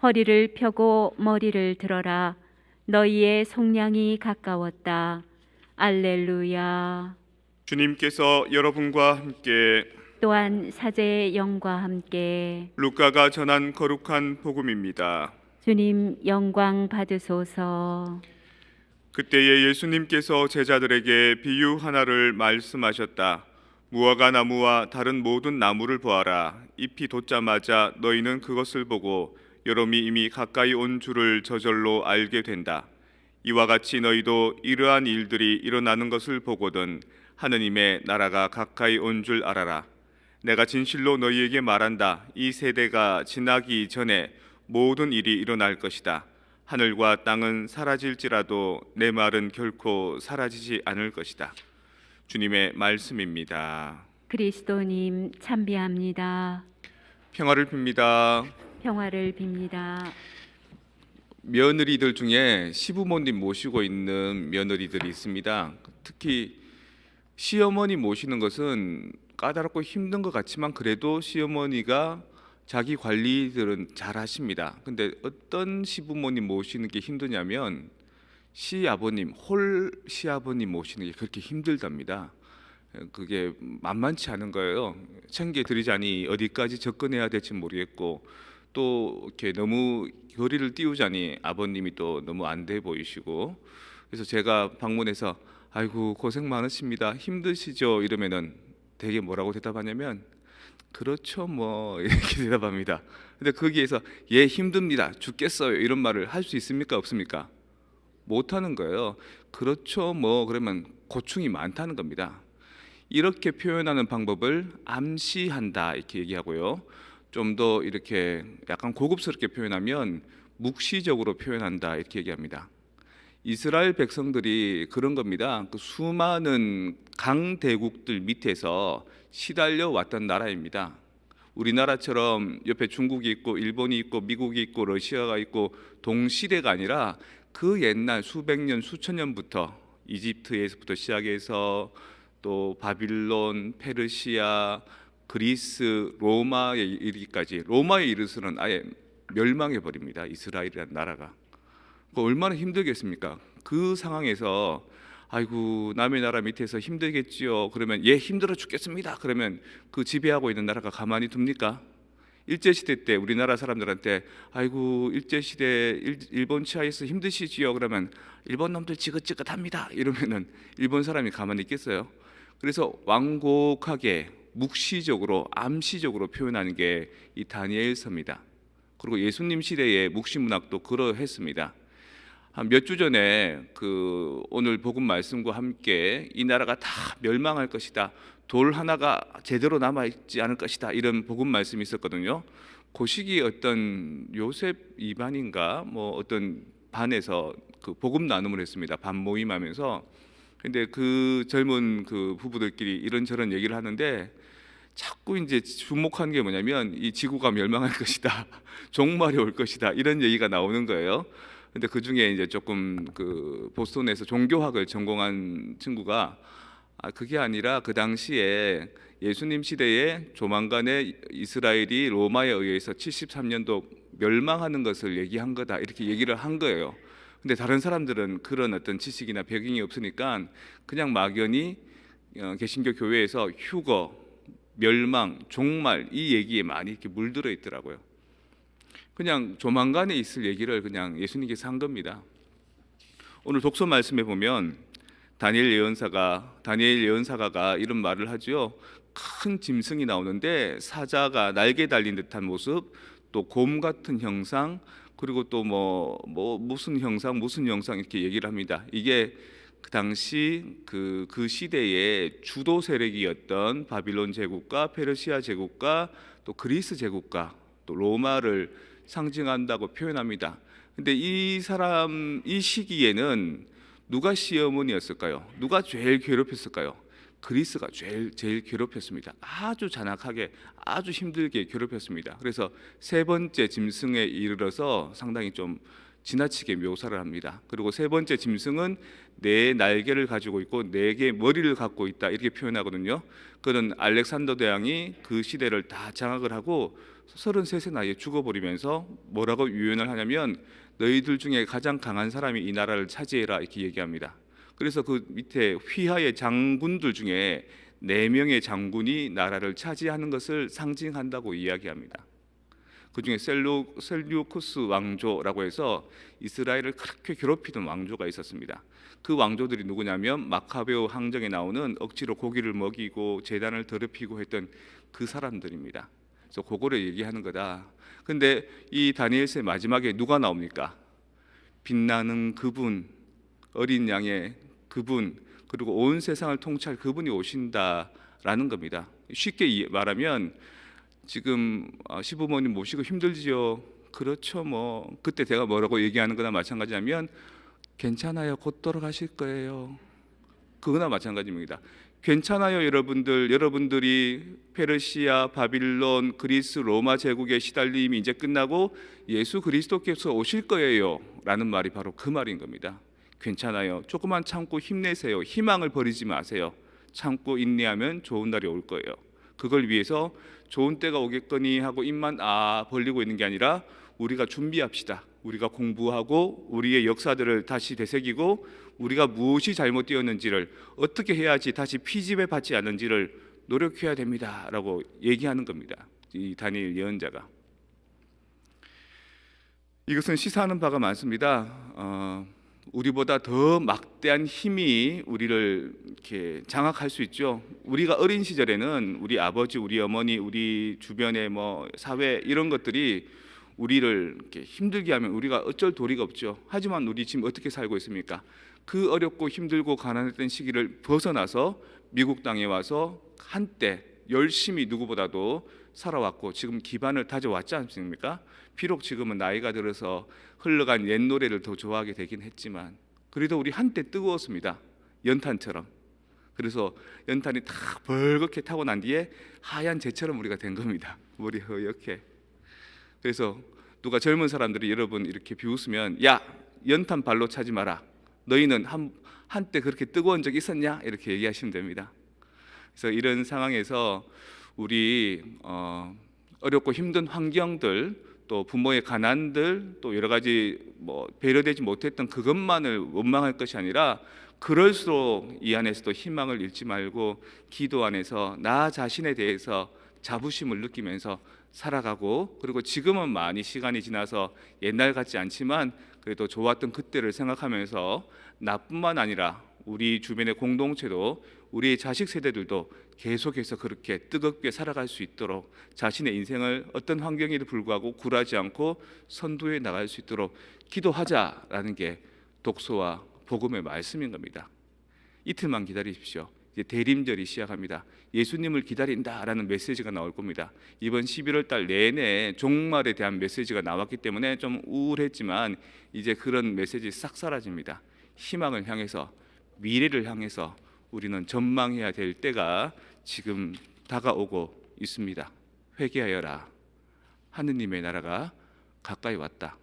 허리를 펴고 머리를 들어라. 너희의 속량이 가까웠다. 알렐루야. 주님께서 여러분과 함께 또한 사제의 영과 함께 루카가 전한 거룩한 복음입니다. 주님 영광 받으소서. 그때에 예수님께서 제자들에게 비유 하나를 말씀하셨다. 무화과 나무와 다른 모든 나무를 보아라. 잎이 돋자마자 너희는 그것을 보고 여름이 이미 가까이 온 줄을 저절로 알게 된다. 이와 같이 너희도 이러한 일들이 일어나는 것을 보거든 하느님의 나라가 가까이 온 줄 알아라. 내가 진실로 너희에게 말한다. 이 세대가 지나기 전에 모든 일이 일어날 것이다. 하늘과 땅은 사라질지라도 내 말은 결코 사라지지 않을 것이다. 주님의 말씀입니다. 그리스도님 참배합니다. 평화를 빕니다. 평화를 빕니다. 며느리들 중에 시부모님 모시고 있는 며느리들이 있습니다. 특히 시어머니 모시는 것은 까다롭고 힘든 것 같지만 그래도 시어머니가 자기 관리들은 잘 하십니다. 근데 어떤 시부모님 모시는 게 힘드냐면 시아버님, 홀 시아버님 모시는 게 그렇게 힘들답니다. 그게 만만치 않은 거예요. 챙겨드리자니 어디까지 접근해야 될지 모르겠고 또 이렇게 너무 거리를 띄우자니 아버님이 또 너무 안 돼 보이시고 그래서 제가 방문해서 아이고 고생 많으십니다. 힘드시죠? 이러면은 되게 뭐라고 대답하냐면 그렇죠 뭐 이렇게 대답합니다. 근데 거기에서 예 힘듭니다. 죽겠어요. 이런 말을 할 수 있습니까? 없습니까? 못 하는 거예요. 그렇죠 뭐 그러면 고충이 많다는 겁니다. 이렇게 표현하는 방법을 암시한다 이렇게 얘기하고요. 좀 더 이렇게 약간 고급스럽게 표현하면 묵시적으로 표현한다 이렇게 얘기합니다. 이스라엘 백성들이 그런 겁니다. 그 수많은 강대국들 밑에서 시달려 왔던 나라입니다. 우리나라처럼 옆에 중국이 있고 일본이 있고 미국이 있고 러시아가 있고 동시대가 아니라 그 옛날 수백 년 수천 년부터 이집트에서부터 시작해서 또 바빌론, 페르시아, 그리스, 로마에 이르기까지 로마에 이르서는 아예 멸망해 버립니다. 이스라엘이라는 나라가. 얼마나 힘들겠습니까? 그 상황에서 아이고 남의 나라 밑에서 힘들겠지요. 그러면 예 힘들어 죽겠습니다. 그러면 그 지배하고 있는 나라가 가만히 둡니까? 일제시대 때 우리나라 사람들한테 아이고 일제시대 일본 치하에서 힘드시지요. 그러면 일본 놈들 지긋지긋합니다. 이러면은 일본 사람이 가만히 있겠어요? 그래서 완곡하게 묵시적으로 암시적으로 표현하는 게 이 다니엘서입니다. 그리고 예수님 시대의 묵시문학도 그러했습니다. 한 몇 주 전에 그 오늘 복음 말씀과 함께 이 나라가 다 멸망할 것이다. 돌 하나가 제대로 남아 있지 않을 것이다. 이런 복음 말씀이 있었거든요. 그 시기에 어떤 요셉 이반인가 뭐 어떤 반에서 그 복음 나눔을 했습니다. 반 모임하면서. 근데 그 젊은 그 부부들끼리 이런저런 얘기를 하는데 자꾸 이제 주목하는 게 뭐냐면 이 지구가 멸망할 것이다. 종말이 올 것이다. 이런 얘기가 나오는 거예요. 근데 그 중에 이제 조금 그 보스턴에서 종교학을 전공한 친구가 그게 아니라 그 당시에 예수님 시대에 조만간에 이스라엘이 로마에 의해서 73년도 멸망하는 것을 얘기한 거다 이렇게 얘기를 한 거예요. 근데 다른 사람들은 그런 어떤 지식이나 배경이 없으니까 그냥 막연히 개신교 교회에서 휴거, 멸망, 종말 이 얘기에 많이 이렇게 물들어 있더라고요. 그냥 조만간에 있을 얘기를 그냥 예수님께서 한 겁니다. 오늘 독서 말씀에 보면 다니엘 예언사가가 이런 말을 하죠. 큰 짐승이 나오는데 사자가 날개 달린 듯한 모습, 또 곰 같은 형상, 그리고 또 무슨 형상 이렇게 얘기를 합니다. 이게 그 당시 그 시대의 주도 세력이었던 바빌론 제국과 페르시아 제국과 또 그리스 제국과 또 로마를 상징한다고 표현합니다. 근데 이 시기에는 누가 시어머니였을까요? 누가 제일 괴롭혔을까요? 그리스가 제일 괴롭혔습니다. 아주 잔악하게 아주 힘들게 괴롭혔습니다. 그래서 세 번째 짐승에 이르러서 상당히 좀 지나치게 묘사를 합니다. 그리고 세 번째 짐승은 네 날개를 가지고 있고 네 개의 머리를 갖고 있다 이렇게 표현하거든요. 그는 알렉산더 대왕이 그 시대를 다 장악을 하고 33세 나이에 죽어버리면서 뭐라고 유언을 하냐면 너희들 중에 가장 강한 사람이 이 나라를 차지해라 이렇게 얘기합니다. 그래서 그 밑에 휘하의 장군들 중에 4명의 장군이 나라를 차지하는 것을 상징한다고 이야기합니다. 그 중에 셀류쿠스 왕조라고 해서 이스라엘을 그렇게 괴롭히던 왕조가 있었습니다. 그 왕조들이 누구냐면 마카베오 항정에 나오는 억지로 고기를 먹이고 제단을 더럽히고 했던 그 사람들입니다. 그래서 그거를 얘기하는 거다. 근데 이 다니엘서의 마지막에 누가 나옵니까? 빛나는 그분, 어린 양의 그분, 그리고 온 세상을 통치할 그분이 오신다라는 겁니다. 쉽게 말하면 지금 시부모님 모시고 힘들지요. 그렇죠. 뭐 그때 제가 뭐라고 얘기하는 거나 마찬가지냐면 괜찮아요. 곧 돌아가실 거예요. 그거나 마찬가지입니다. 괜찮아요, 여러분들. 여러분들이 페르시아, 바빌론, 그리스, 로마 제국의 시달림이 이제 끝나고 예수 그리스도께서 오실 거예요 라는 말이 바로 그 말인 겁니다. 괜찮아요. 조금만 참고 힘내세요. 희망을 버리지 마세요. 참고 인내하면 좋은 날이 올 거예요. 그걸 위해서 좋은 때가 오겠거니 하고 입만 벌리고 있는 게 아니라 우리가 준비합시다. 우리가 공부하고 우리의 역사들을 다시 되새기고 우리가 무엇이 잘못되었는지를 어떻게 해야지 다시 피집에 받지 않는지를 노력해야 됩니다 라고 얘기하는 겁니다. 이 다니엘 예언자가. 이것은 시사하는 바가 많습니다. 우리보다 더 막대한 힘이 우리를 이렇게 장악할 수 있죠. 우리가 어린 시절에는 우리 아버지, 우리 어머니, 우리 주변의 뭐 사회 이런 것들이 우리를 이렇게 힘들게 하면 우리가 어쩔 도리가 없죠. 하지만 우리 지금 어떻게 살고 있습니까? 그 어렵고 힘들고 가난했던 시기를 벗어나서 미국 땅에 와서 한때 열심히 누구보다도 살아왔고 지금 기반을 다져왔지 않습니까? 비록 지금은 나이가 들어서 흘러간 옛 노래를 더 좋아하게 되긴 했지만 그래도 우리 한때 뜨거웠습니다. 연탄처럼. 그래서 연탄이 다 벌겋게 타고 난 뒤에 하얀 재처럼 우리가 된 겁니다. 머리 허옇게. 그래서 누가 젊은 사람들이 여러분 이렇게 비웃으면 야, 연탄 발로 차지 마라. 너희는 한때 그렇게 뜨거운 적 있었냐? 이렇게 얘기하시면 됩니다. 그래서 이런 상황에서 우리 어렵고 힘든 환경들 또 부모의 가난들 또 여러 가지 뭐 배려되지 못했던 그것만을 원망할 것이 아니라 그럴수록 이 안에서도 희망을 잃지 말고 기도 안에서 나 자신에 대해서 자부심을 느끼면서 살아가고 그리고 지금은 많이 시간이 지나서 옛날 같지 않지만 그래도 좋았던 그때를 생각하면서 나뿐만 아니라 우리 주변의 공동체도 우리의 자식 세대들도 계속해서 그렇게 뜨겁게 살아갈 수 있도록 자신의 인생을 어떤 환경에도 불구하고 굴하지 않고 선도해 나갈 수 있도록 기도하자라는 게 독서와 복음의 말씀인 겁니다. 이틀만 기다리십시오. 이제 대림절이 시작합니다. 예수님을 기다린다라는 메시지가 나올 겁니다. 이번 11월 달 내내 종말에 대한 메시지가 나왔기 때문에 좀 우울했지만 이제 그런 메시지 싹 사라집니다. 희망을 향해서 미래를 향해서 우리는 전망해야 될 때가 지금 다가오고 있습니다. 회개하여라. 하느님의 나라가 가까이 왔다.